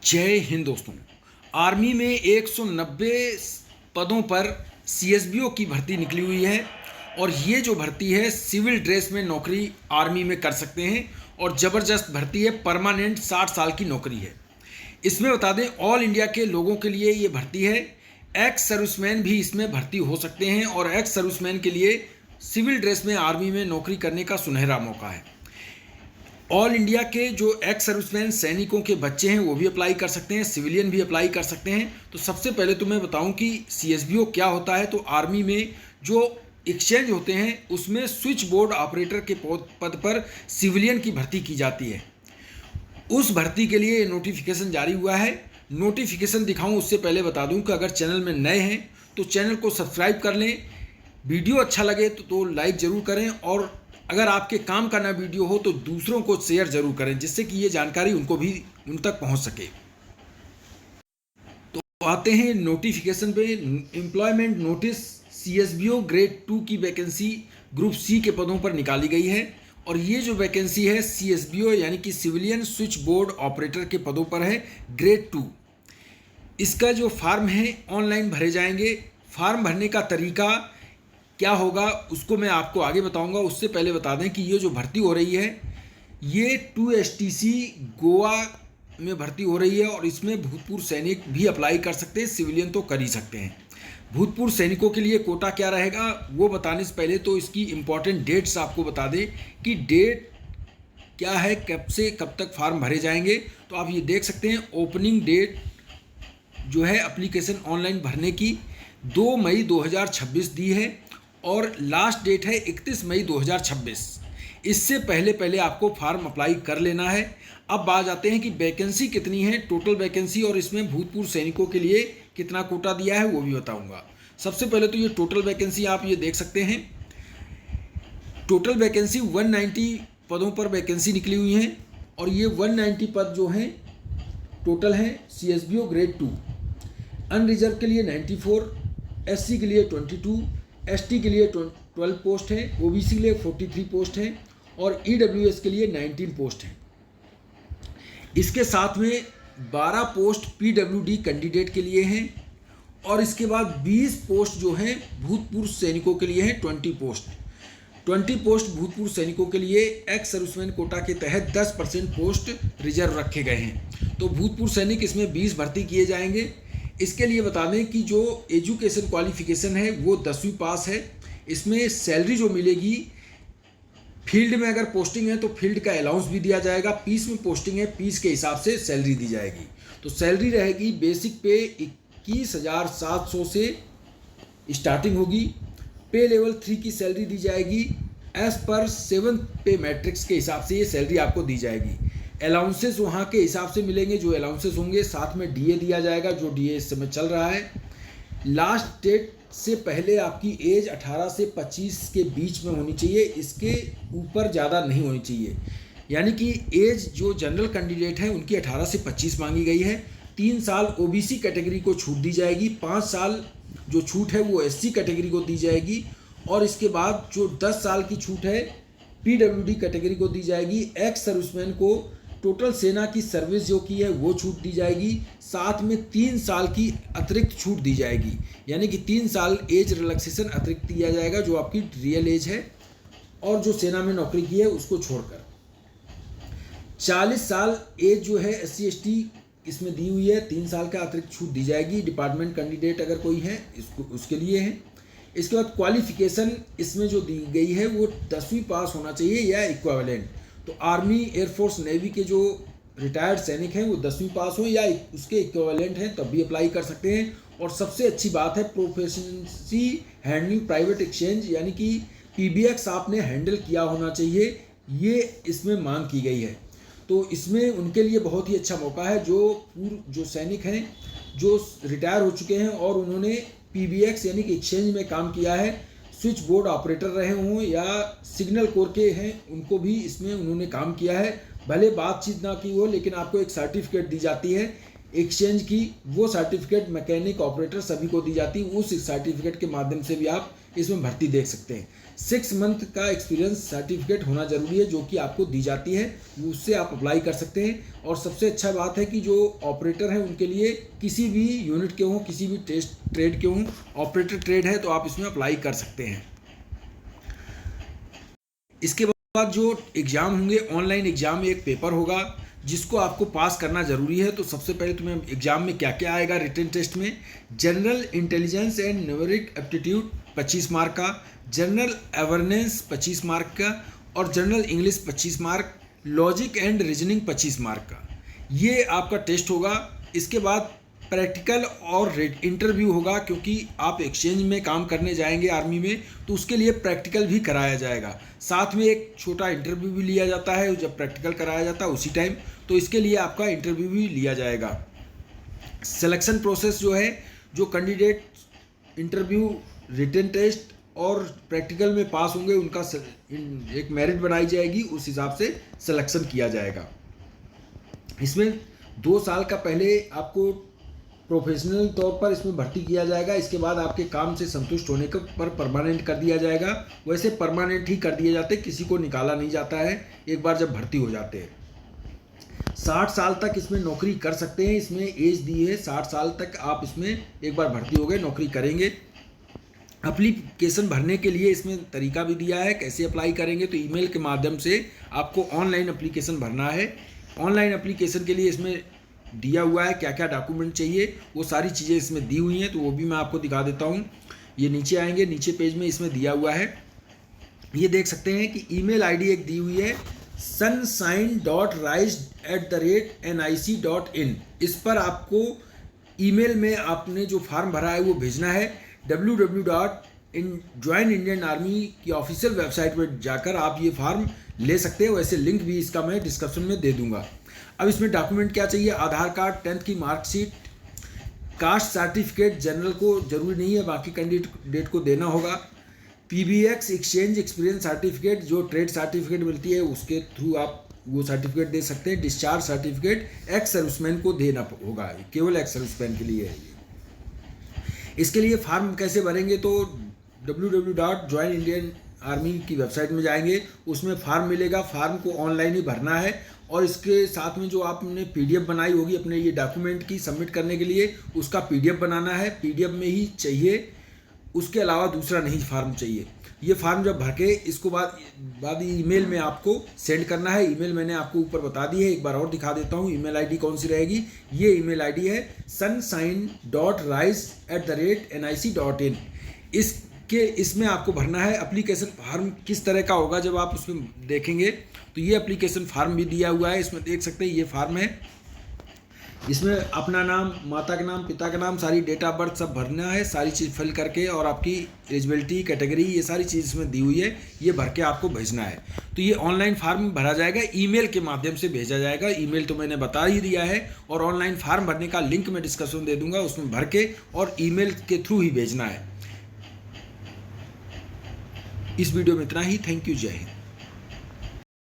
जय हिंद दोस्तों। आर्मी में 190 पदों पर सीएसबीओ की भर्ती निकली हुई है और ये जो भर्ती है सिविल ड्रेस में नौकरी आर्मी में कर सकते हैं और ज़बरदस्त भर्ती है, परमानेंट 60 साल की नौकरी है। इसमें बता दें ऑल इंडिया के लोगों के लिए ये भर्ती है। एक्स सर्विसमैन भी इसमें भर्ती हो सकते हैं और एक्स सर्विसमैन के लिए सिविल ड्रेस में आर्मी में नौकरी करने का सुनहरा मौका है। ऑल इंडिया के जो एक्स सर्विसमैन सैनिकों के बच्चे हैं वो भी अप्लाई कर सकते हैं, सिविलियन भी अप्लाई कर सकते हैं। तो सबसे पहले तो मैं बताऊं कि सीएसबीओ क्या होता है। तो आर्मी में जो एक्सचेंज होते हैं उसमें स्विच बोर्ड ऑपरेटर के पद पर सिविलियन की भर्ती की जाती है। उस भर्ती के लिए नोटिफिकेशन जारी हुआ है। नोटिफिकेशन दिखाऊं उससे पहले बता दूं कि अगर चैनल में नए हैं तो चैनल को सब्सक्राइब कर लें, वीडियो अच्छा लगे तो लाइक ज़रूर करें और अगर आपके काम का ना वीडियो हो तो दूसरों को शेयर जरूर करें जिससे कि ये जानकारी उन तक पहुंच सके। तो आते हैं नोटिफिकेशन पे। एम्प्लॉयमेंट नोटिस सीएसबीओ ग्रेड 2 की वैकेंसी ग्रुप सी के पदों पर निकाली गई है और ये जो वैकेंसी है सीएसबीओ यानी कि सिविलियन स्विच बोर्ड ऑपरेटर के पदों पर है, ग्रेड 2। इसका जो फॉर्म है ऑनलाइन भरे जाएंगे। फॉर्म भरने का तरीका क्या होगा उसको मैं आपको आगे बताऊंगा। उससे पहले बता दें कि ये जो भर्ती हो रही है ये 2STC गोवा में भर्ती हो रही है और इसमें भूतपूर्व सैनिक भी अप्लाई कर सकते हैं, सिविलियन तो कर ही सकते हैं। भूतपूर्व सैनिकों के लिए कोटा क्या रहेगा वो बताने से पहले तो इसकी इम्पॉर्टेंट डेट्स आपको बता दें कि डेट क्या है, कब से कब तक फॉर्म भरे जाएंगे। तो आप ये देख सकते हैं ओपनिंग डेट जो है एप्लीकेशन ऑनलाइन भरने की 2 मई 2026 दी है और लास्ट डेट है 31 मई 2026। इससे पहले आपको फॉर्म अप्लाई कर लेना है। अब बात आते हैं कि वैकेंसी कितनी है, टोटल वैकेंसी, और इसमें भूतपूर्व सैनिकों के लिए कितना कोटा दिया है वो भी बताऊंगा। सबसे पहले तो ये टोटल वैकेंसी आप ये देख सकते हैं। टोटल वैकेंसी 190 पदों पर वैकेंसी निकली हुई है और ये 190 पद जो हैं टोटल हैं सीएसबीओ ग्रेड 2। अनरिजर्व के लिए 94, SC के लिए 22, ST के लिए 12 पोस्ट है, OBC के लिए 43 पोस्ट है और EWS के लिए 19 पोस्ट है। इसके साथ में 12 पोस्ट PWD कैंडिडेट के लिए हैं और इसके बाद 20 पोस्ट जो हैं भूतपूर्व सैनिकों के लिए हैं। 20 पोस्ट भूतपूर्व सैनिकों के लिए एक्स सर्विसमैन कोटा के तहत 10% पोस्ट रिजर्व रखे गए हैं। तो भूतपूर्व सैनिक इसमें 20 भर्ती किए जाएंगे। इसके लिए बता दें कि जो एजुकेशन क्वालिफिकेशन है वो 10वीं पास है। इसमें सैलरी जो मिलेगी, फील्ड में अगर पोस्टिंग है तो फील्ड का अलाउंस भी दिया जाएगा, पीस में पोस्टिंग है पीस के हिसाब से सैलरी दी जाएगी। तो सैलरी रहेगी बेसिक पे 21,700 से स्टार्टिंग होगी। पे लेवल 3 की सैलरी दी जाएगी एज पर 7th पे मैट्रिक्स के हिसाब से ये सैलरी आपको दी जाएगी। अलाउंसेस वहाँ के हिसाब से मिलेंगे जो अलाउंसेस होंगे, साथ में DA दिया जाएगा जो DA इस समय चल रहा है। लास्ट डेट से पहले आपकी एज 18 से 25 के बीच में होनी चाहिए, इसके ऊपर ज़्यादा नहीं होनी चाहिए। यानी कि एज जो जनरल कैंडिडेट हैं उनकी 18 से 25 मांगी गई है। 3 साल OBC कैटेगरी को छूट दी जाएगी, 5 साल जो छूट है वो SC कैटेगरी को दी जाएगी और इसके बाद जो 10 साल की छूट है PWD कैटेगरी को दी जाएगी। एक्स सर्विसमैन को टोटल सेना की सर्विस जो की है वो छूट दी जाएगी, साथ में 3 साल की अतिरिक्त छूट दी जाएगी। यानी कि 3 साल एज रिलैक्सेशन अतिरिक्त दिया जाएगा जो आपकी रियल एज है और जो सेना में नौकरी की है उसको छोड़कर। 40 साल एज जो है SC ST इसमें दी हुई है, 3 साल का अतिरिक्त छूट दी जाएगी। डिपार्टमेंट कैंडिडेट अगर कोई है इसको उसके लिए है। इसके बाद क्वालिफिकेशन इसमें जो दी गई है वो 10वीं पास होना चाहिए या इक्विवेलेंट। तो आर्मी, एयरफोर्स, नेवी के जो रिटायर्ड सैनिक हैं वो 10वीं पास हो या उसके इक्विवेलेंट हैं तब भी अप्लाई कर सकते हैं। और सबसे अच्छी बात है प्रोफेशनसी हैंडलिंग प्राइवेट एक्सचेंज यानी कि PBX आपने हैंडल किया होना चाहिए, ये इसमें मांग की गई है। तो इसमें उनके लिए बहुत ही अच्छा मौका है जो सैनिक हैं जो रिटायर हो चुके हैं और उन्होंने PBX यानी कि एक्सचेंज में काम किया है, स्विच बोर्ड ऑपरेटर रहे हों या सिग्नल कोर के हैं, उनको भी इसमें उन्होंने काम किया है। भले बातचीत ना की हो लेकिन आपको एक सर्टिफिकेट दी जाती है एक्सचेंज की, वो सर्टिफिकेट मैकेनिक ऑपरेटर सभी को दी जाती है। उस सर्टिफिकेट के माध्यम से भी आप इसमें भर्ती देख सकते हैं। 6 मंथ का एक्सपीरियंस सर्टिफिकेट होना जरूरी है जो कि आपको दी जाती है, उससे आप अप्लाई कर सकते हैं। और सबसे अच्छा बात है कि जो ऑपरेटर हैं उनके लिए किसी भी यूनिट के हों, किसी भी ट्रेड के हों, ऑपरेटर ट्रेड है तो आप इसमें अप्लाई कर सकते हैं। इसके बाद जो एग्ज़ाम होंगे, ऑनलाइन एग्ज़ाम में एक पेपर होगा जिसको आपको पास करना ज़रूरी है। तो सबसे पहले तुम्हें एग्ज़ाम में क्या क्या आएगा रिटन टेस्ट में, general intelligence and numeric aptitude 25 mark का, जनरल अवेयरनेस 25 मार्क का, और general English 25 mark, logic and reasoning 25 mark का। ये आपका टेस्ट होगा। इसके बाद प्रैक्टिकल और इंटरव्यू होगा, क्योंकि आप एक्सचेंज में काम करने जाएंगे आर्मी में, तो उसके लिए प्रैक्टिकल भी कराया जाएगा। साथ में एक छोटा इंटरव्यू भी लिया जाता है जब प्रैक्टिकल कराया जाता है उसी टाइम, तो इसके लिए आपका इंटरव्यू भी लिया जाएगा। सिलेक्शन प्रोसेस जो है, जो कैंडिडेट इंटरव्यू, रिटन टेस्ट और प्रैक्टिकल में पास होंगे उनका एक मेरिट बनाई जाएगी, उस हिसाब से सिलेक्शन किया जाएगा। इसमें 2 साल का पहले आपको प्रोफेशनल तौर पर इसमें भर्ती किया जाएगा। इसके बाद आपके काम से संतुष्ट होने पर परमानेंट कर दिया जाएगा। वैसे परमानेंट ही कर दिए जाते, किसी को निकाला नहीं जाता है एक बार जब भर्ती हो जाते हैं। 60 साल तक इसमें नौकरी कर सकते हैं, इसमें एज दी है 60 साल तक आप इसमें एक बार भर्ती हो गए नौकरी करेंगे। एप्लीकेशन भरने के लिए इसमें तरीका भी दिया है, कैसे अप्लाई करेंगे, तो ईमेल के माध्यम से आपको ऑनलाइन एप्लीकेशन भरना है। ऑनलाइन एप्लीकेशन के लिए इसमें दिया हुआ है क्या क्या डॉक्यूमेंट चाहिए, वो सारी चीज़ें इसमें दी हुई हैं, तो वो भी मैं आपको दिखा देता हूँ। ये नीचे आएंगे, नीचे पेज में इसमें दिया हुआ है, ये देख सकते हैं कि ईमेल आईडी एक दी हुई है sunshine.rise@nic.in। इस पर आपको ईमेल में आपने जो फॉर्म भरा है वो भेजना है। www.join Indian Army की ऑफिशियल वेबसाइट पर जाकर आप ये फॉर्म ले सकते हैं। वैसे लिंक भी इसका मैं डिस्क्रिप्शन में दे दूंगा। अब इसमें डॉक्यूमेंट क्या चाहिए, आधार कार्ड, 10th की मार्कशीट, कास्ट सर्टिफिकेट, जनरल को जरूरी नहीं है, बाकी कैंडिडेट को देना होगा। PBX एक्सचेंज एक्सपीरियंस सर्टिफिकेट, जो ट्रेड सर्टिफिकेट मिलती है उसके थ्रू आप वो सर्टिफिकेट दे सकते हैं। डिस्चार्ज सर्टिफिकेट एक्स सर्विसमैन को देना होगा, केवल एक्स सर्विसमैन के लिए है। इसके लिए फॉर्म कैसे भरेंगे, तो www.join Indian Army की वेबसाइट में जाएंगे, उसमें फॉर्म मिलेगा, फॉर्म को ऑनलाइन ही भरना है। और इसके साथ में जो आपने PDF बनाई होगी अपने ये डॉक्यूमेंट की सबमिट करने के लिए, उसका PDF बनाना है, PDF में ही चाहिए, उसके अलावा दूसरा नहीं फॉर्म चाहिए। ये फॉर्म जब भर के इसको बाद ईमेल में आपको सेंड करना है। ईमेल मैंने आपको ऊपर बता दी है, एक बार और दिखा देता हूँ ईमेल आईडी कौन सी रहेगी। ये ईमेल आईडी है sunshine.rise@nic.in। इसमें आपको भरना है एप्लीकेशन फॉर्म। किस तरह का होगा जब आप उसमें देखेंगे तो ये एप्लीकेशन फॉर्म भी दिया हुआ है, इसमें देख सकते हैं ये फॉर्म है। इसमें अपना नाम, माता का नाम, पिता का नाम, सारी डेट ऑफ बर्थ सब भरना है, सारी चीज़ फिल करके, और आपकी एलिजिबिलिटी, कैटेगरी, ये सारी चीज़ इसमें दी हुई है, ये भर के आपको भेजना है। तो ये ऑनलाइन फार्म भरा जाएगा, ईमेल के माध्यम से भेजा जाएगा। ईमेल तो मैंने बता ही दिया है, और ऑनलाइन फार्म भरने का लिंक मैं डिस्क्रिप्शन दे दूंगा, उसमें भर के और ईमेल के थ्रू ही भेजना है। इस वीडियो में इतना ही। थैंक यू, जय हिंद।